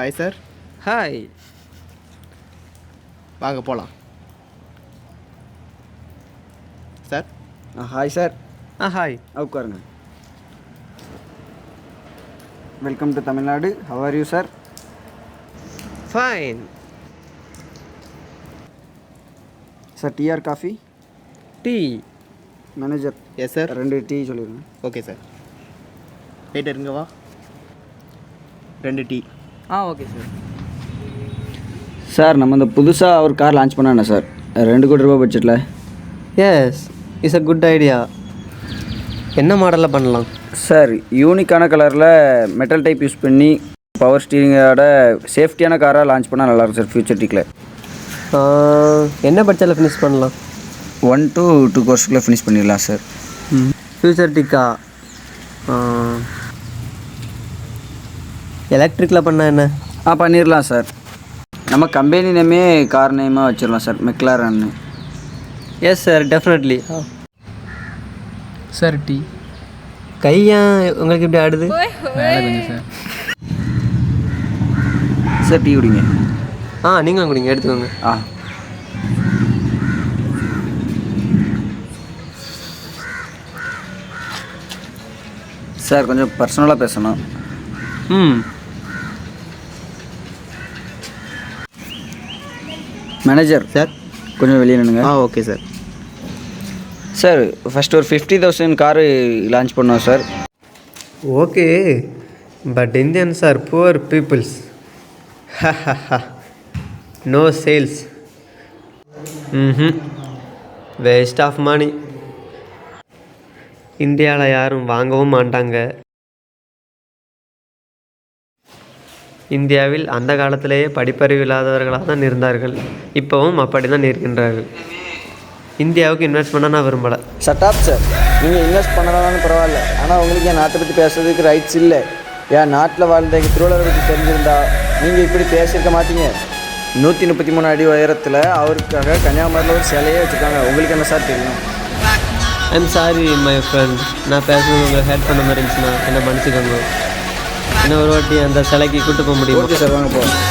Hi sir. Hi. வாங்க போகலாம் sir. Hi sir. Hi. உட்காருங்க. Welcome to Tamil Nadu. How are you sir? Fine. Sir tea or coffee? Tea. Manager yes sir. 2 tea சொல்லிடுங்க. Okay sir. Wait இருங்க வா. 2 tea. Okay sir. Sir நம்ம இந்த புதுசாக ஒரு கார் லான்ச் பண்ணானே சார், 2 கோடி ரூபா பட்ஜெட்டில். Yes, it's a good idea. என்ன மாடலில் பண்ணலாம் சார்? யூனிக்கான கலரில் மெட்டல் டைப் யூஸ் பண்ணி பவர் ஸ்டீரிங்கோட சேஃப்டியான காராக லான்ச் பண்ணால் நல்லாயிருக்கும் சார். ஃபியூச்சர் டீக்கில் என்ன பட்ஜெட்டில் ஃபினிஷ் பண்ணலாம்? 1 to 2 கோர்ஸ்க்குள்ளே ஃபினிஷ் பண்ணிடலாம் சார். ஃபியூச்சர் டிக்கா எலக்ட்ரிக்கில் பண்ணால் என்ன? பண்ணிடலாம் சார். நம்ம கம்பெனி நேமே கார் நேமாக வச்சிடலாம் சார், மெக்லாரன்னு. Yes sir, definitely. Sir tea. கையா உங்களுக்கு இப்படி ஆடுது? கொஞ்சம் சார். சார் டீ குடிங்க. நீங்களும் குடிங்க, எடுத்துக்கோங்க. சார் கொஞ்சம் பர்சனலாக பேசணும். Manager sir. கொஞ்சம் வெளியே நின்னுங்க. Okay sir. சார் ஃபஸ்ட்டு ஒரு 50,000 காரு லான்ச் பண்ணோம் sir. Okay, but Indians are poor peoples. No sales. Waste of money. இந்தியாவில் யாரும் வாங்கவும் மாட்டாங்க. இந்தியாவில் அந்த காலத்திலேயே படிப்பறிவு இல்லாதவர்களாக தான் இருந்தார்கள், இப்போவும் அப்படி தான் இருக்கின்றார்கள். இந்தியாவுக்கு இன்வெஸ்ட் பண்ண நான் விரும்பலை. சட்டாப் சார், நீங்கள் இன்வெஸ்ட் பண்ணலாம் பரவாயில்ல, ஆனால் உங்களுக்கு என் நாட்டை பற்றி பேசுறதுக்கு ரைட்ஸ் இல்லை. என் நாட்டில் வாழ்ந்த திருவள்ளுவரை பற்றி தெரிஞ்சிருந்தா நீங்கள் இப்படி பேசியிருக்க மாட்டீங்க. 133 அடி உயரத்தில் அவருக்காக கன்னியாகுமரியில் ஒரு சிலையே வச்சுருக்காங்க. உங்களுக்கு என்ன சார் தெரியும்? ஐம் சாரி மை ஃப்ரெண்ட், நான் பேசுறது உங்களை ஹேட் பண்ண மாதிரி இருந்துச்சுன்னா என்ன மன்னிச்சுக்கோங்க. இன்னும் ஒரு வாட்டி அந்த சிலைக்கு கூட்டு போக முடியும்? ஓகே சார், வாங்க போகலாம்.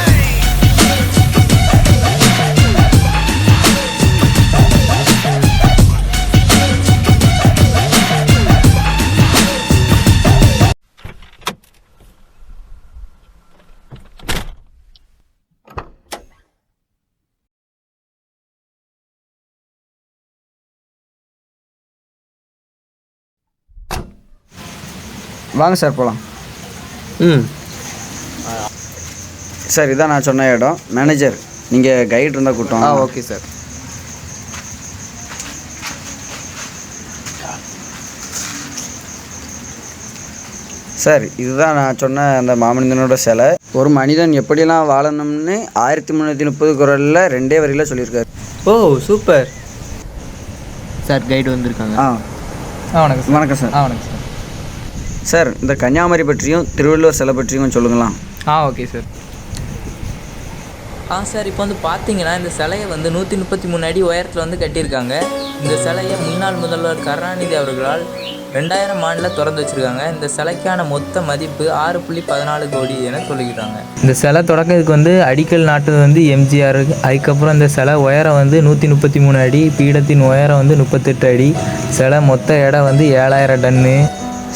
வாங்க சார் போகலாம். சார் இதான் நான் சொன்ன இடம். மேனேஜர் நீங்கள் கைடு இருந்தால் கூட்டம். Okay sir. சார் இதுதான் நான் சொன்ன அந்த மாமனிதனோட சிலை. ஒரு மனிதன் எப்படிலாம் வாழணும்னு 1330 குறளில் 2 வரியில் சொல்லியிருக்காரு. Super sir. கைடு வந்திருக்காங்க. வணக்கம் சார். வணக்கம் சார். வணக்கம் சார். சார் இந்த கன்னியாகுமரி பற்றியும் திருவள்ளுவர் சிலை பற்றியும் சொல்லுங்களா? Okay sir. சார் இப்போ வந்து பார்த்தீங்கன்னா இந்த சிலையை வந்து 133 அடி உயரத்தில் வந்து கட்டியிருக்காங்க. இந்த சிலையை முன்னாள் முதல்வர் கருணாநிதி அவர்களால் 2000 ஆண்டில் திறந்து வச்சுருக்காங்க. இந்த சிலைக்கான மொத்த மதிப்பு 6.14 கோடி என சொல்லிக்கிறாங்க. இந்த சிலை தொடக்கத்துக்கு வந்து அடிக்கல் நாட்டது வந்து எம்ஜிஆர். அதுக்கப்புறம் இந்த சிலை உயரம் வந்து 133 அடி, பீடத்தின் உயரம் வந்து 38 அடி. சிலை மொத்த இடம் வந்து 7000 டன்னு.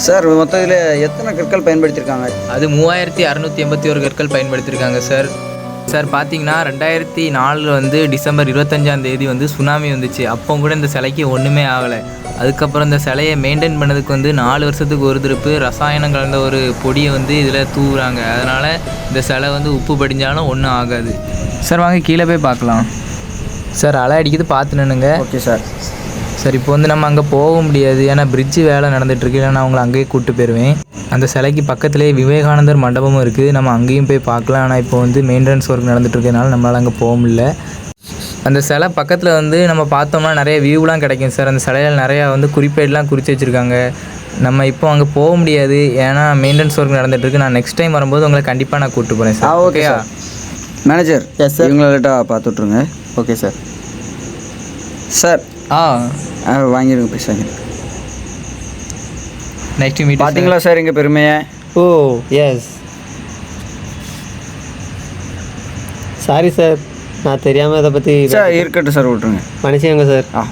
சார் மொத்தம் இதில் எத்தனை கற்கள் பயன்படுத்தியிருக்காங்க? அது 3681 கற்கள் பயன்படுத்தியிருக்காங்க சார். சார் பார்த்தீங்கன்னா 2004 வந்து டிசம்பர் 25ஆம் தேதி வந்து சுனாமி வந்துச்சு. அப்போ கூட இந்த சிலைக்கு ஒன்றுமே ஆகலை. அதுக்கப்புறம் இந்த சிலையை மெயின்டைன் பண்ணதுக்கு வந்து 4 வருஷத்துக்கு ஒரு திருப்பு ரசாயனம் கலந்த ஒரு பொடியை வந்து இதில் தூவுறாங்க. அதனால் இந்த சிலை வந்து உப்பு படிஞ்சாலும் ஒன்றும் ஆகாது. சார் வாங்க கீழே போய் பார்க்கலாம். சார் அலை அடிக்குது, பார்த்து நின்னுங்க. Okay sir. சார் இப்போ வந்து நம்ம அங்கே போக முடியாது, ஏன்னா பிரிட்ஜு வேலை நடந்துகிட்ருக்கு. இல்லை நான் உங்களை அங்கேயே கூப்பிட்டு போயிடுவேன். அந்த சிலைக்கு பக்கத்துலேயே விவேகானந்தர் மண்டபமும் இருக்குது, நம்ம அங்கேயும் போய் பார்க்கலாம். ஆனால் இப்போ வந்து மெயின்டெனன்ஸ் ஒர்க் நடந்துகிட்ருக்கனால நம்மளால் அங்கே போக முடியல. அந்த சிலை பக்கத்தில் வந்து நம்ம பார்த்தோம்னா நிறைய வியூலாம் கிடைக்கும் சார். அந்த சிலையில் நிறையா வந்து குறிப்பேடெலாம் குறித்து வச்சுருக்காங்க. நம்ம இப்போ அங்கே போக முடியாது, ஏன்னா மெயின்டெனன்ஸ் ஒர்க் நடந்துகிட்ருக்கு. நான் நெக்ஸ்ட் டைம் வரும்போது உங்களை கண்டிப்பாக நான் கூப்பிட்டு போகிறேன் சார். ஓகேயா மேனேஜர்? Yes sir. இவங்களை லேட்டாக பார்த்து விட்ருங்க. Okay sir. சார் வாங்கிடுங்க, பைசா வாங்கிடுங்க. Next meet. பார்த்தீங்களா சார் எங்கள் பெருமையை? எஸ். சாரி சார், நான் தெரியாமல் இதை பற்றி சார் இருக்கட்டும் சார், விட்ருங்க. மன்னிச்சுக்கோங்க சார். ஆ